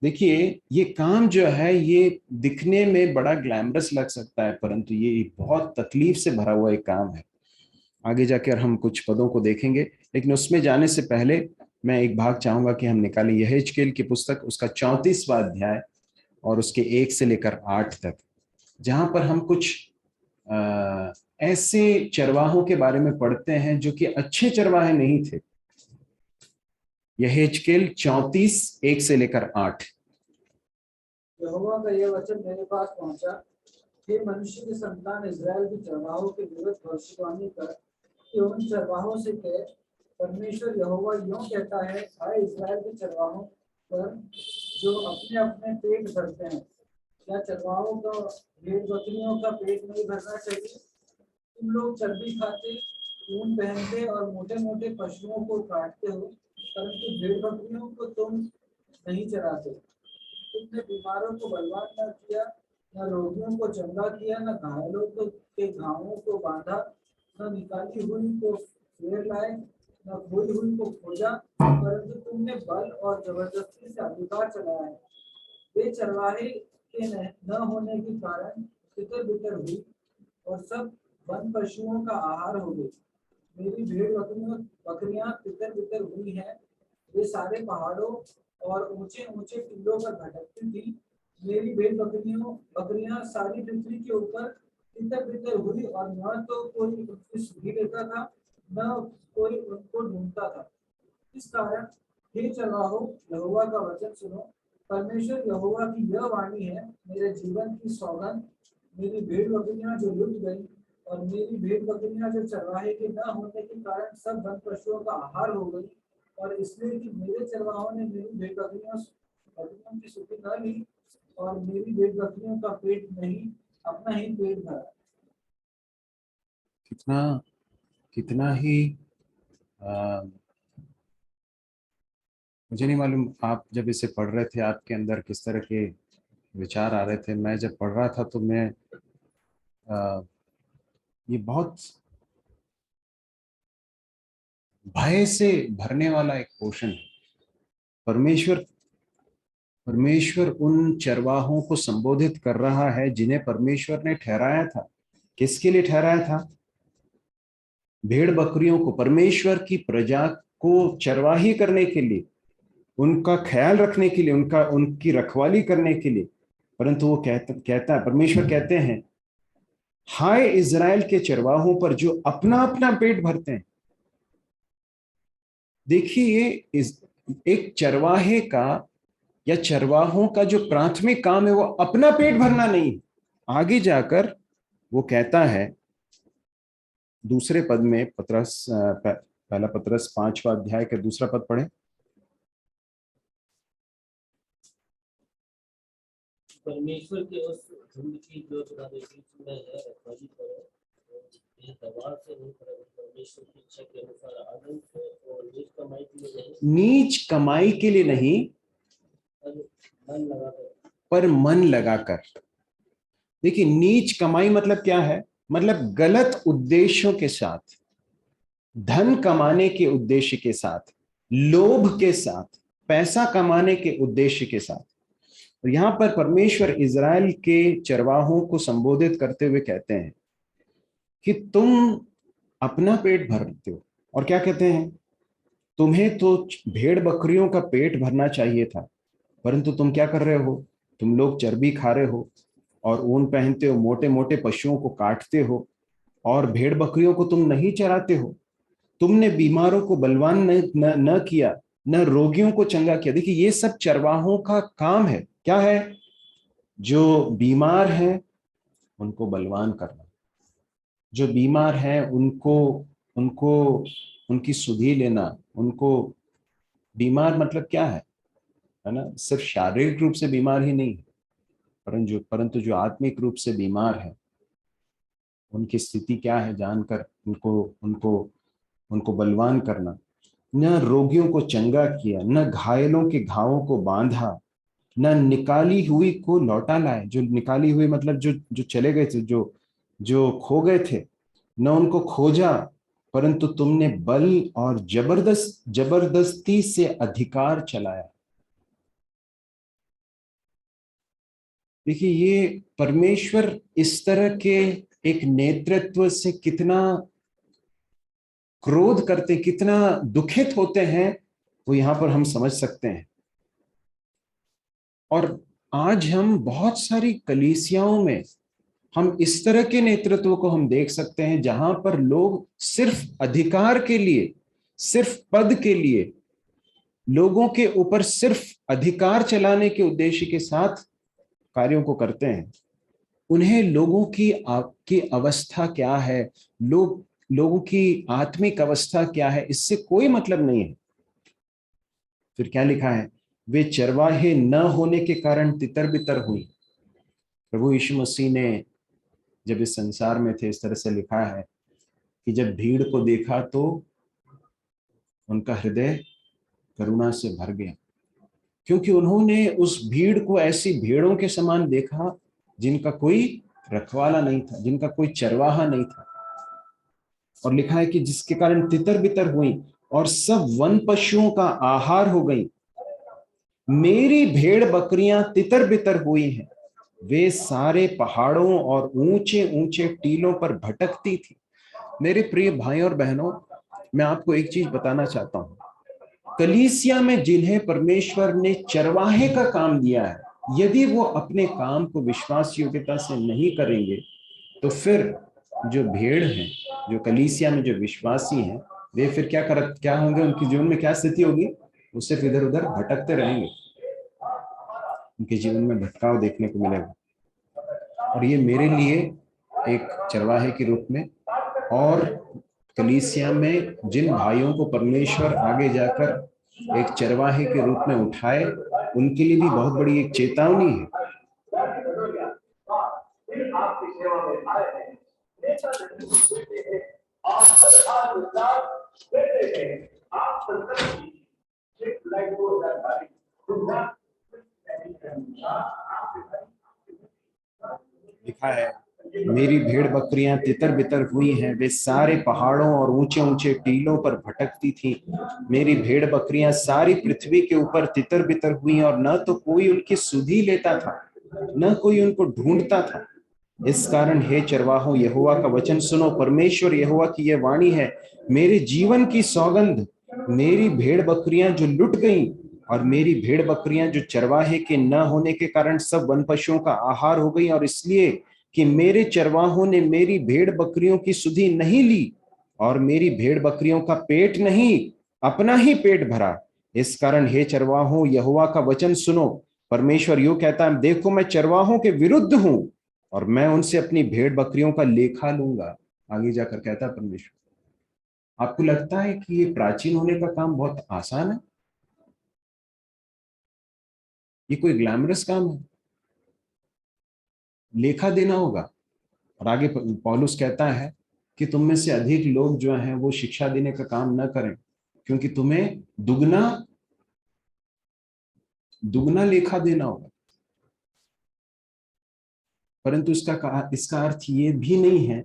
देखिए, ये काम जो है ये दिखने में बड़ा ग्लैमरस लग सकता है, परंतु ये बहुत तकलीफ से भरा हुआ एक काम है। आगे जाकर हम कुछ पदों को देखेंगे, लेकिन उसमें जाने से पहले मैं एक भाग चाहूंगा कि हम निकालें यहेजकेल की पुस्तक, उसका 34वां अध्याय और उसके 1 से लेकर 8 तक, जहां पर हम कुछ ऐसे चरवाहों के बारे में पढ़ते हैं जो कि अच्छे चरवाहे नहीं थे। यहेजकेल 34 1 से लेकर 8। यहोवा का यह वचन मेरे पास पहुंचा, हे मनुष्य के संतान, इजराइल के चरवाहों के विरुद्ध भविष्यवाणी कर कि उन चरवाहों से कह, परमेश्वर यहोवा यूं कहता है, हाय इजराइल के चरवाहों पर जो अपने अपने पेट भरते हैं, क्या चरवाहों का भेड़ बकरियों का पेट नहीं भरना चाहिए? तुम लोग चर्बी खाते, ऊन पहनते और मोटे मोटे पशुओं को काटते हो, परंतु भेड़ बकरियों को तुम नहीं चराते। तुमने बीमारों को बलवान न किया, न रोगियों को चंगा किया, न घायलों के घावों को बांधा, न निकाली हुई को फेर लाए, न खोई हुई को खोजा, परंतु तुमने बल और जबरदस्ती से अधिकार चलाया है। वे चरवाहे के न होने के कारण तितर बितर हुई और सब वन पशुओं का आहार हो गई। मेरी भेड़ बकरियां तितर बितर हुई हैं। वे सारे पहाड़ों और ऊंचे ऊंचे टीलों पर भटकती थी। मेरी भेड़ बकरियां सारी पृथ्वी के ऊपर तितर बितर हुई, और न तो कोई उनकी सुधि लेता था, न कोई उनको ढूंढता था। इस कारण हे चरवाहों, यहोवा का वचन सुनो। परमेश्वर यहोवा की यह वाणी है, मेरे जीवन की सौगंध, मेरी भेड़ बकरियां जो लुट गई और मेरी भेड़ बकरियां जो चरवाहे के न होने के कारण सब वन पशुओं का आहार हो गई, और इसलिए कि मेरे चरवाहों ने मेरी भेड़ बकरियों की सुधि न ली और मेरी भेड़ बकरियों का पेट नहीं, अपना ही पेट भरा। कितना कितना ही मुझे नहीं मालूम आप जब इसे पढ़ रहे थे आपके अंदर किस तरह के विचार आ रहे थे। मैं जब पढ़ रहा था तो मैं ये बहुत भय से भरने वाला एक पोर्शन है। परमेश्वर उन चरवाहों को संबोधित कर रहा है जिन्हें परमेश्वर ने ठहराया था। किसके लिए ठहराया था? भेड़ बकरियों को, परमेश्वर की प्रजा को चरवाही करने के लिए, उनका ख्याल रखने के लिए, उनकी रखवाली करने के लिए। परंतु वो कहता है, परमेश्वर कहते हैं, हाय इजराइल के चरवाहों पर जो अपना अपना पेट भरते हैं। देखिए, एक चरवाहे का या चरवाहों का जो प्राथमिक काम है वो अपना पेट भरना नहीं। आगे जाकर वो कहता है दूसरे पद में, पहला पतरस 5वां अध्याय का दूसरा पद पढ़े। परमेश्वर के उस झुंड की जो तुम्हारे बीच में है, रखवाली करो, ये दबाव से नहीं करो, परमेश्वर की इच्छा के अनुसार आनंद से और नीच कमाई के लिए नहीं, नीच कमाई के लिए नहीं, मन लगाकर, पर मन लगाकर। देखिए, नीच कमाई मतलब क्या है? मतलब गलत उद्देश्यों के साथ, धन कमाने के उद्देश्य के साथ, लोभ के साथ, पैसा कमाने के उद्देश्य के साथ। और यहां पर परमेश्वर इजराइल के चरवाहों को संबोधित करते हुए कहते हैं कि तुम अपना पेट भरते हो, और क्या कहते हैं, तुम्हें तो भेड़ बकरियों का पेट भरना चाहिए था, परंतु तुम क्या कर रहे हो, तुम लोग चर्बी खा रहे हो और ऊन पहनते हो, मोटे मोटे पशुओं को काटते हो, और भेड़ बकरियों को तुम नहीं चराते हो। तुमने बीमारों को बलवान न किया, न रोगियों को चंगा किया। देखिए, ये सब चरवाहों का काम है। क्या है? जो बीमार हैं उनको बलवान करना, जो बीमार हैं उनको उनको उनकी सुधि लेना। उनको, बीमार मतलब क्या है ना, सिर्फ शारीरिक रूप से बीमार ही नहीं, परंतु जो आत्मिक रूप से बीमार है, उनकी स्थिति क्या है जानकर उनको उनको उनको बलवान करना। न रोगियों को चंगा किया, न घायलों के घावों को बांधा, न निकाली हुई को लौटा लाए। जो निकाली हुई मतलब जो चले गए थे, जो जो खो गए थे, न उनको खोजा, परंतु तुमने बल और जबरदस्ती से अधिकार चलाया। देखिए, ये परमेश्वर इस तरह के एक नेतृत्व से कितना क्रोध करते, कितना दुखित होते हैं, वो यहां पर हम समझ सकते हैं। और आज हम बहुत सारी कलीसियाओं में हम इस तरह के नेतृत्व को हम देख सकते हैं, जहां पर लोग सिर्फ अधिकार के लिए, सिर्फ पद के लिए, लोगों के ऊपर सिर्फ अधिकार चलाने के उद्देश्य के साथ कार्यों को करते हैं। उन्हें लोगों की अवस्था क्या है, लोगों की आत्मिक अवस्था क्या है, इससे कोई मतलब नहीं है। फिर क्या लिखा है, वे चरवाहे न होने के कारण तितर बितर हुई। प्रभु यीशु मसीह ने जब इस संसार में थे, इस तरह से लिखा है कि जब भीड़ को देखा तो उनका हृदय करुणा से भर गया, क्योंकि उन्होंने उस भीड़ को ऐसी भेड़ों के समान देखा जिनका कोई रखवाला नहीं था, जिनका कोई चरवाहा नहीं था। और लिखा है कि जिसके कारण तितर बितर हुई और सब वन पशुओं का आहार हो गई। मेरी भेड़ बकरियां तितर बितर हुई हैं, वे सारे पहाड़ों और ऊंचे ऊंचे टीलों पर भटकती थी। मेरे प्रिय भाई और बहनों, मैं आपको एक चीज बताना चाहता हूं। कलीसिया में जिन्हें परमेश्वर ने चरवाहे का काम दिया है, यदि वो अपने काम को विश्वास योग्यता से नहीं करेंगे, तो फिर जो भेड़ हैं, जो कलीसिया में जो विश्वासी हैं, वे फिर क्या होंगे, उनके जीवन में क्या स्थिति होगी, वो सिर्फ इधर उधर भटकते रहेंगे। उनके जीवन में भटकाव देखने को मिलेगा। और ये मेरे लिए एक चरवाहे के रूप में, और कलीसिया में जिन भाइयों को परमेश्वर आगे जाकर एक चरवाहे के रूप में उठाए, उनके लिए भी बहुत बड़ी एक चेतावनी है। लिखा है, मेरी भेड़ बकरियां तितर बितर हुई हैं, वे सारे पहाड़ों और ऊंचे ऊंचे टीलों पर भटकती थी। मेरी भेड़ बकरियां सारी पृथ्वी के ऊपर तितर बितर हुई, और न तो कोई उनकी सुधि लेता था, न कोई उनको ढूंढता था। इस कारण हे चरवाहों, यहोवा का वचन सुनो। परमेश्वर यहोवा की यह वाणी है, मेरे जीवन की सौगंध, मेरी भेड़ बकरियां जो लुट गईं, और मेरी भेड़ बकरियां जो चरवाहे के न होने के कारण सब वन पशुओं का आहार हो गई, और इसलिए कि मेरे चरवाहों ने मेरी भेड़ बकरियों की सुधि नहीं ली, और मेरी भेड़ बकरियों का पेट नहीं, अपना ही पेट भरा। इस कारण हे चरवाहों, यहोवा का वचन सुनो। परमेश्वर यूं कहता है, देखो मैं चरवाहों के विरुद्ध हूं, और मैं उनसे अपनी भेड़ बकरियों का लेखा लूंगा। आगे जाकर कहता है परमेश्वर। आपको लगता है कि ये प्राचीन होने का काम बहुत आसान है? ये कोई ग्लैमरस काम है? लेखा देना होगा। और आगे पौलुस कहता है कि तुम में से अधिक लोग जो हैं वो शिक्षा देने का काम न करें, क्योंकि तुम्हें दुगना दुगना लेखा देना होगा। परंतु इसका अर्थ ये भी नहीं है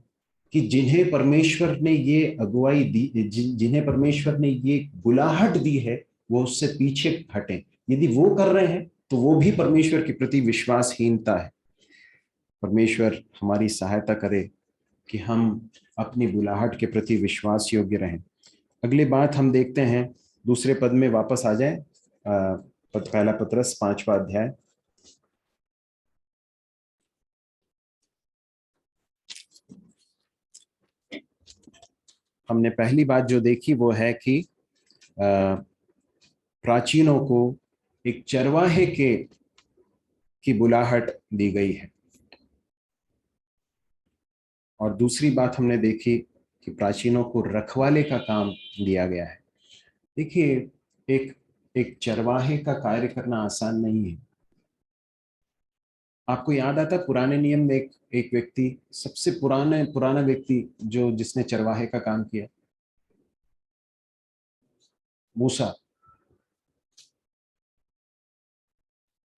कि जिन्हें परमेश्वर ने ये अगुवाई दी, जिन्हें परमेश्वर ने ये बुलाहट दी है, वो उससे पीछे हटें। यदि वो कर रहे हैं तो वो भी परमेश्वर के प्रति विश्वासहीनता है। परमेश्वर हमारी सहायता करे कि हम अपनी बुलाहट के प्रति विश्वास योग्य रहें। अगली बात हम देखते हैं, दूसरे पद में वापस आ जाए, पहला पत्रस 5वां अध्याय। हमने पहली बात जो देखी वो है कि प्राचीनों को एक चरवाहे की बुलाहट दी गई है, और दूसरी बात हमने देखी कि प्राचीनों को रखवाले का काम दिया गया है। देखिए, एक चरवाहे का कार्य करना आसान नहीं है। आपको याद आता पुराने नियम में एक व्यक्ति, सबसे पुराना व्यक्ति जिसने चरवाहे का काम किया, मूसा।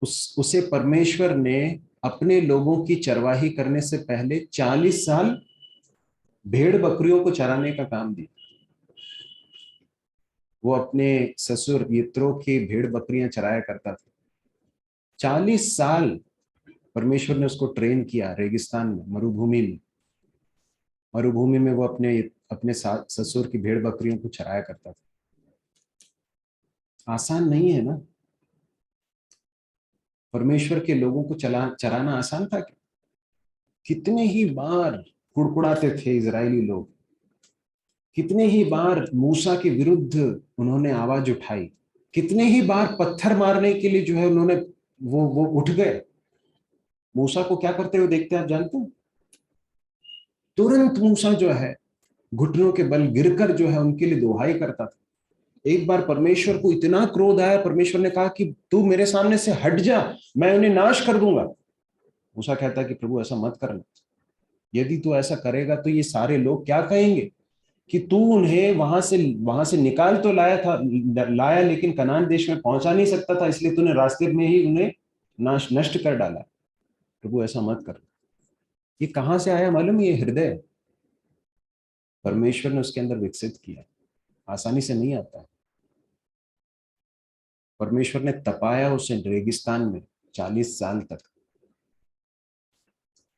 उसे परमेश्वर ने अपने लोगों की चरवाही करने से पहले 40 साल भेड़ बकरियों को चराने का काम दिया। वो अपने ससुर यित्रो की भेड़ बकरियां चराया करता था। 40 साल परमेश्वर ने उसको ट्रेन किया रेगिस्तान में, मरुभूमि में वो अपने ससुर की भेड़ बकरियों को चराया करता था। आसान नहीं है ना। परमेश्वर के लोगों को चराना आसान था क्या? कितने ही बार कुड़कुड़ाते थे इजरायली लोग, कितने ही बार मूसा के विरुद्ध उन्होंने आवाज उठाई, कितने ही बार पत्थर मारने के लिए जो है उन्होंने वो उठ गए। मूसा को क्या करते हुए देखते हैं आप जानते हैं? तुरंत मूसा जो है घुटनों के बल गिरकर जो है उनके लिए दुहाई करता था। एक बार परमेश्वर को इतना क्रोध आया, परमेश्वर ने कहा कि तू मेरे सामने से हट जा, मैं उन्हें नाश कर दूंगा। मूसा कहता कि प्रभु ऐसा मत करना, यदि तू ऐसा करेगा तो ये सारे लोग क्या कहेंगे कि तू उन्हें वहां से निकाल तो लाया लेकिन कनान देश में पहुंचा नहीं सकता था, इसलिए तूने रास्ते में ही उन्हें नष्ट कर डाला। प्रभु ऐसा मत कर। ये कहां से आया मालूम? ये हृदय परमेश्वर ने उसके अंदर विकसित किया, आसानी से नहीं आता है। परमेश्वर ने तपाया उसे रेगिस्तान में 40 साल तक।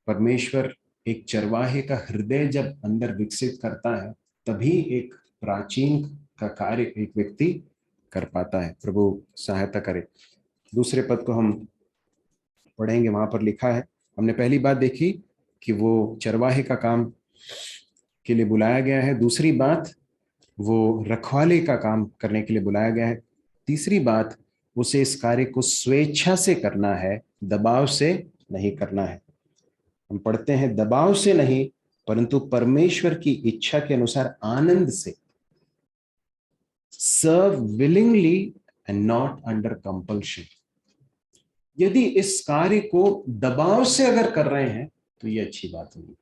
परमेश्वर एक चरवाहे का हृदय जब अंदर विकसित करता है, तभी एक प्राचीन का कार्य एक व्यक्ति कर पाता है। प्रभु सहायता करे। दूसरे पद को हम पढ़ेंगे, वहां पर लिखा है, हमने पहली बात देखी कि वो चरवाहे का काम के लिए बुलाया गया है। दूसरी बात, वो रखवाले का काम करने के लिए बुलाया गया है। तीसरी बात, उसे इस कार्य को स्वेच्छा से करना है, दबाव से नहीं करना है। हम पढ़ते हैं, दबाव से नहीं परंतु परमेश्वर की इच्छा के अनुसार आनंद से। सर्व willingly and not under compulsion. यदि इस कार्य को दबाव से अगर कर रहे हैं तो ये अच्छी बात नहीं।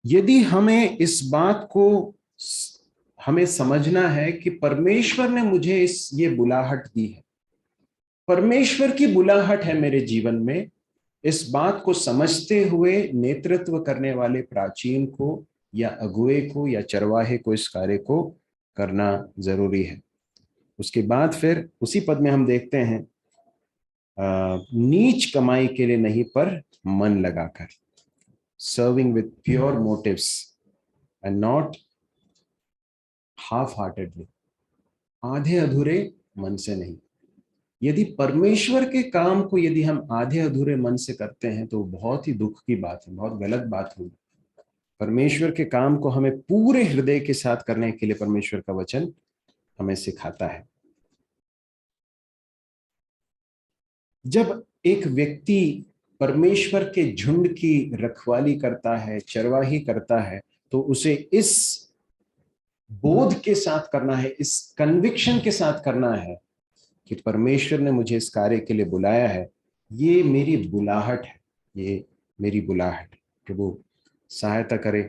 यदि हमें इस बात को हमें समझना है कि परमेश्वर ने मुझे ये बुलाहट दी है, परमेश्वर की बुलाहट है मेरे जीवन में, इस बात को समझते हुए नेतृत्व करने वाले प्राचीन को या अगुए को या चरवाहे को इस कार्य को करना जरूरी है। उसके बाद फिर उसी पद में हम देखते हैं, नीच कमाई के लिए नहीं पर मन लगाकर, serving with pure motives and not half heartedly, आधे अधूरे मन से नहीं। यदि परमेश्वर के काम को यदि हम आधे अधूरे मन से करते हैं तो बहुत ही दुख की बात है, बहुत गलत बात होगी। परमेश्वर के काम को हमें पूरे हृदय के साथ करने के लिए परमेश्वर का वचन हमें सिखाता है। जब एक व्यक्ति परमेश्वर के झुंड की रखवाली करता है, चरवाही करता है, तो उसे इस बोध के साथ करना है, इस कन्विक्शन के साथ करना है कि परमेश्वर ने मुझे इस कार्य के लिए बुलाया है, ये मेरी बुलाहट है, ये मेरी बुलाहट। प्रभु सहायता करे,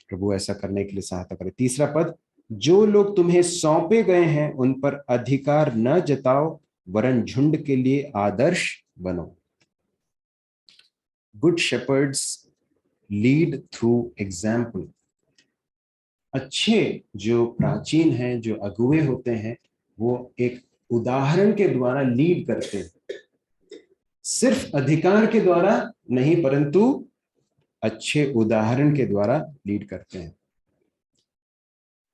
प्रभु ऐसा करने के लिए सहायता करे। तीसरा पद, जो लोग तुम्हें सौंपे गए हैं उन पर अधिकार न जताओ, वरन झुंड के लिए आदर्श बनो। Good shepherds lead through example. अच्छे जो प्राचीन हैं, जो अगुवे होते हैं, वो एक उदाहरण के द्वारा लीड करते हैं, सिर्फ अधिकार के द्वारा नहीं परंतु अच्छे उदाहरण के द्वारा लीड करते हैं।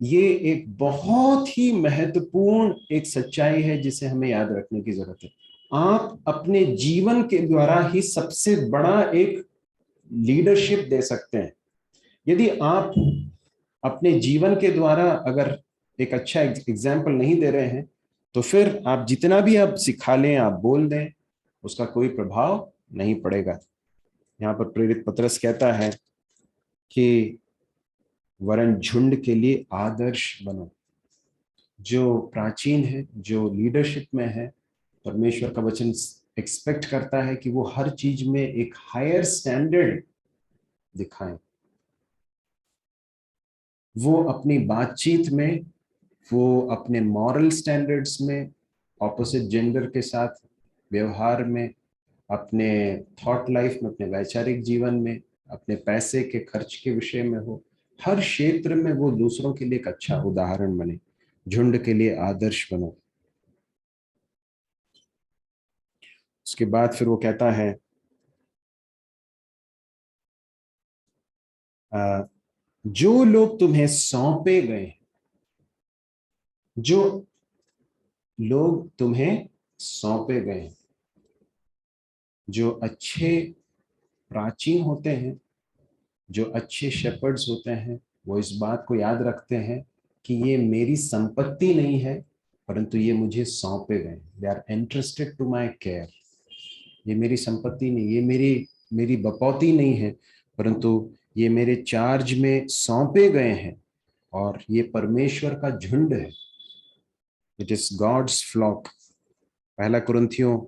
ये एक बहुत ही महत्वपूर्ण एक सच्चाई है जिसे हमें याद रखने की जरूरत है। आप अपने जीवन के द्वारा ही सबसे बड़ा एक लीडरशिप दे सकते हैं। यदि आप अपने जीवन के द्वारा अगर एक अच्छा एग्जाम्पल नहीं दे रहे हैं, तो फिर आप जितना भी आप सिखा लें, आप बोल दें, उसका कोई प्रभाव नहीं पड़ेगा। यहाँ पर प्रेरित पतरस कहता है कि वरन झुंड के लिए आदर्श बनो। जो प्राचीन है, जो लीडरशिप में है, परमेश्वर का वचन एक्सपेक्ट करता है कि वो हर चीज में एक हायर स्टैंडर्ड दिखाएं। वो अपनी बातचीत में, वो अपने मॉरल स्टैंडर्ड्स में, ऑपोजिट जेंडर के साथ व्यवहार में, अपने थॉट लाइफ में, अपने वैचारिक जीवन में, अपने पैसे के खर्च के विषय में हो, हर क्षेत्र में वो दूसरों के लिए एक अच्छा उदाहरण बने, झुंड के लिए आदर्श बनो। उसके बाद फिर वो कहता है जो लोग तुम्हें सौंपे गए, जो लोग तुम्हें सौंपे गए, जो अच्छे प्राचीन होते हैं, जो अच्छे शेपर्ड्स होते हैं, वो इस बात को याद रखते हैं कि ये मेरी संपत्ति नहीं है परंतु ये मुझे सौंपे गए। They are interested to my care. ये मेरी संपत्ति नहीं, ये मेरी बपौती नहीं है, परंतु ये मेरे चार्ज में सौंपे गए हैं और ये परमेश्वर का झुंड है। It is God's flock. पहला कुरिन्थियों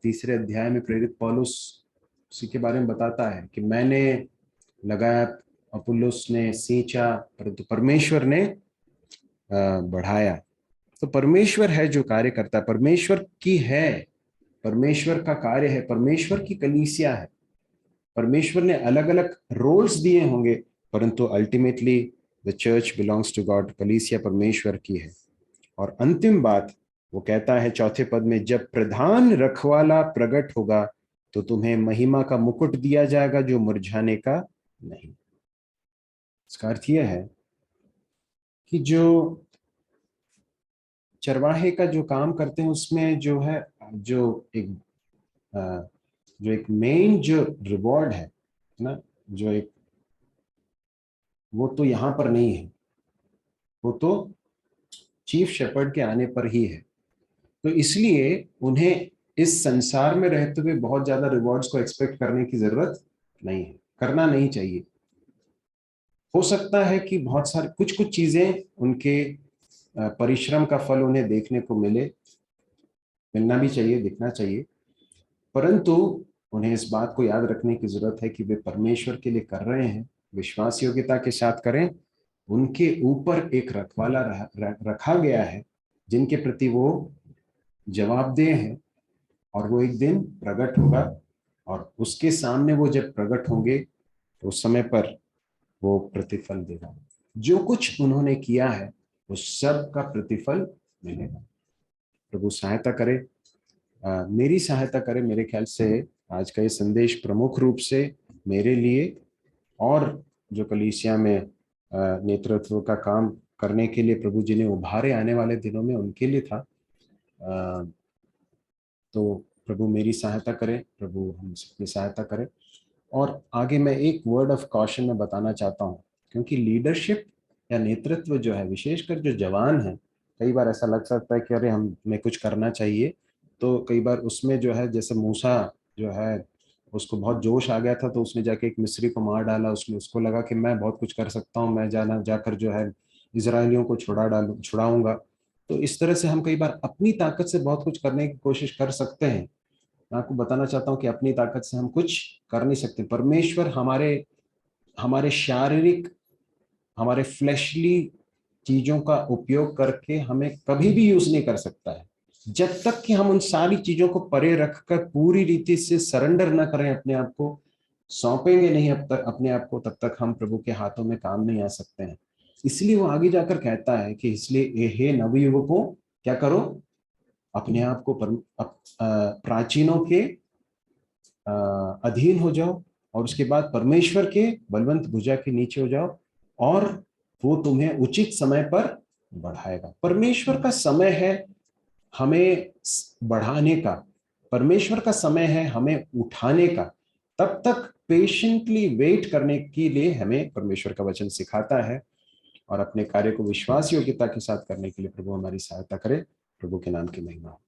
3 अध्याय में प्रेरित पौलुस उसी के बारे में बताता है कि मैंने लगाया, अपुल्लोस ने सींचा, परंतु परमेश्वर ने बढ़ाया। तो परमेश्वर है जो कार्य करता है, परमेश्वर की है, परमेश्वर का कार्य है, परमेश्वर की कलीसिया है। परमेश्वर ने अलग अलग रोल्स दिए होंगे परंतु ultimately the church belongs to God. कलीसिया परमेश्वर की है। और अंतिम बात वो कहता है 4 पद में, जब प्रधान रखवाला प्रकट होगा तो तुम्हें महिमा का मुकुट दिया जाएगा जो मुरझाने का नहीं। इसका अर्थ यह है कि जो चरवाहे का जो काम करते हैं उसमें जो है, जो एक मेन जो रिवॉर्ड है ना, जो एक, वो तो यहाँ पर नहीं है, वो तो चीफ शेपर्ड के आने पर ही है। तो इसलिए उन्हें इस संसार में रहते हुए बहुत ज्यादा रिवॉर्ड्स को एक्सपेक्ट करने की जरूरत नहीं है, करना नहीं चाहिए। हो सकता है कि बहुत सारे कुछ चीजें उनके परिश्रम का फल उन्हें देखने को मिलना भी चाहिए, दिखना चाहिए, परंतु उन्हें इस बात को याद रखने की जरूरत है कि वे परमेश्वर के लिए कर रहे हैं, विश्वास योग्यता के साथ करें। उनके ऊपर एक रखवाला रखा गया है जिनके प्रति वो जवाबदेह है, और वो एक दिन प्रकट होगा और उसके सामने वो जब प्रकट होंगे तो उस समय पर वो प्रतिफल देगा। जो कुछ उन्होंने किया है उस सब का प्रतिफल मिलेगा। प्रभु सहायता करे, मेरी सहायता करे। मेरे ख्याल से आज का ये संदेश प्रमुख रूप से मेरे लिए और जो कलीसिया में नेतृत्व का काम करने के लिए प्रभु जी ने उभारे आने वाले दिनों में उनके लिए था। तो प्रभु मेरी सहायता करे, प्रभु हम सबकी सहायता करे। और आगे मैं एक वर्ड ऑफ कॉशन में बताना चाहता हूँ, क्योंकि लीडरशिप या नेतृत्व जो है, विशेषकर जो जवान है, कई बार ऐसा लग सकता है कि अरे हमें कुछ करना चाहिए। तो कई बार उसमें जो है, जैसे मूसा जो है उसको बहुत जोश आ गया था तो उसने जाके एक मिस्री को मार डाला। उसको लगा कि मैं बहुत कुछ कर सकता हूँ, मैं जाकर जो है इजरायलियों को छुड़ाऊंगा। तो इस तरह से हम कई बार अपनी ताकत से बहुत कुछ करने की कोशिश कर सकते हैं। मैं आपको बताना चाहता हूँ कि अपनी ताकत से हम कुछ कर नहीं सकते। परमेश्वर हमारे शारीरिक, हमारे फ्लैशली चीजों का उपयोग करके हमें कभी भी यूज नहीं कर सकता है, जब तक कि हम उन सारी चीजों को परे रखकर पूरी रीति से सरेंडर ना करें अपने आप को सौंपेंगे नहीं अब तक अपने आप को, तब तक हम प्रभु के हाथों में काम नहीं आ सकते हैं। इसलिए वो आगे जाकर कहता है कि इसलिए हे नवयुवकों क्या करो, अपने आप को प्राचीनों के अधीन हो जाओ, और उसके बाद परमेश्वर के बलवंत भुजा के नीचे हो जाओ, और वो तुम्हें उचित समय पर बढ़ाएगा। परमेश्वर का समय है हमें बढ़ाने का, परमेश्वर का समय है हमें उठाने का। तब तक पेशेंटली वेट करने के लिए हमें परमेश्वर का वचन सिखाता है, और अपने कार्य को विश्वास योग्यता के साथ करने के लिए प्रभु हमारी सहायता करे। प्रभु के नाम की महिमा हो।